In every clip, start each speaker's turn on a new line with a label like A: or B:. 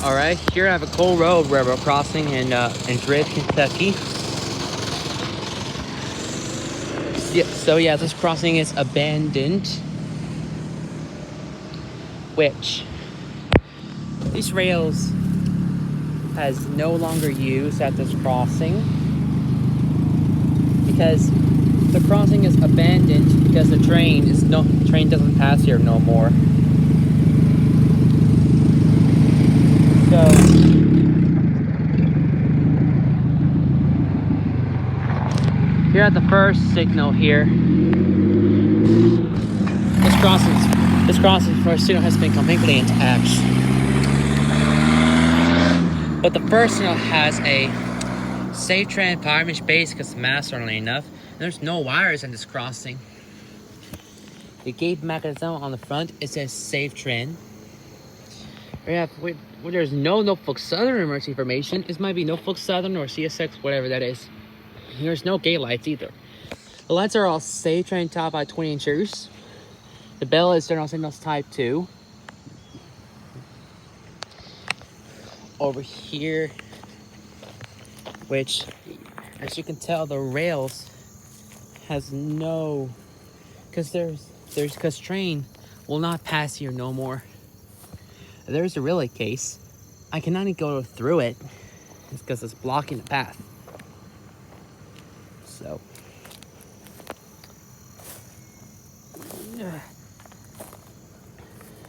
A: All right, here I have a Coal Road railroad crossing in Drift, Kentucky. So yeah, this crossing is abandoned, which these rails has no longer used at this crossing because the crossing is abandoned because the train doesn't pass here no more. So here at the first signal here, this crossing first signal has been completely intact. But the first signal has a Safe Train power mesh base because mass, certainly enough. And there's no wires in this crossing. The gate mechanism on the front, it says Safe Train. There's no Norfolk Southern emergency information. This might be Norfolk Southern or CSX, whatever that is. And there's no gate lights either. The lights are all Safe Train top by 20 inches. The bell is General Signals Type 2. Over here, which, as you can tell, the rails has no, because train will not pass here no more. There's a relay case. I cannot even go through it. It's because it's blocking the path.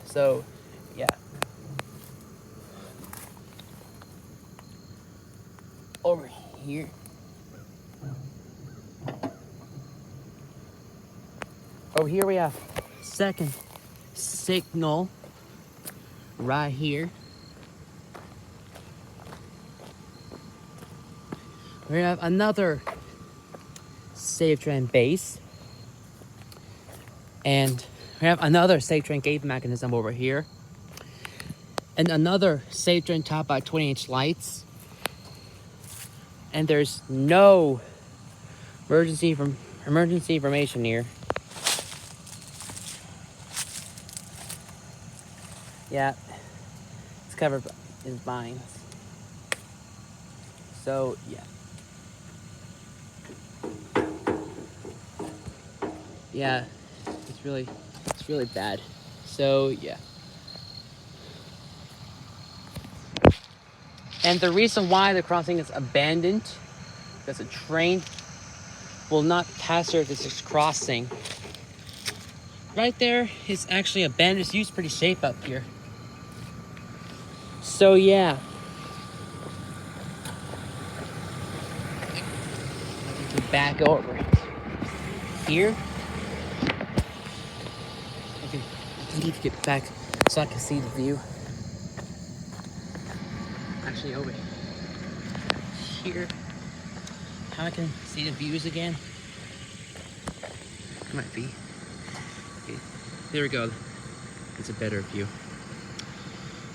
A: So, yeah. Over here. Over here we have second signal right here. We have another Safe Train base. And we have another Safe Train gate mechanism over here. And another Safe Train top by 20-inch lights. And there's no emergency information here. Yeah, it's covered in vines. So yeah. Yeah, it's really bad. So yeah. And the reason why the crossing is abandoned, because a train will not pass here if it's just crossing. Right there is actually abandoned. It's used pretty safe up here. So yeah. I can back over here. I need to get back so I can see the view. Actually, over here. How I can see the views again? Might be. Okay, there we go. It's a better view.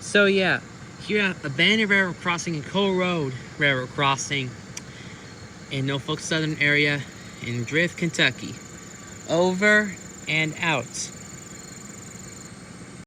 A: So yeah, here at abandoned railroad crossing in Coal Road railroad crossing in Norfolk Southern area in Drift, Kentucky. Over and out.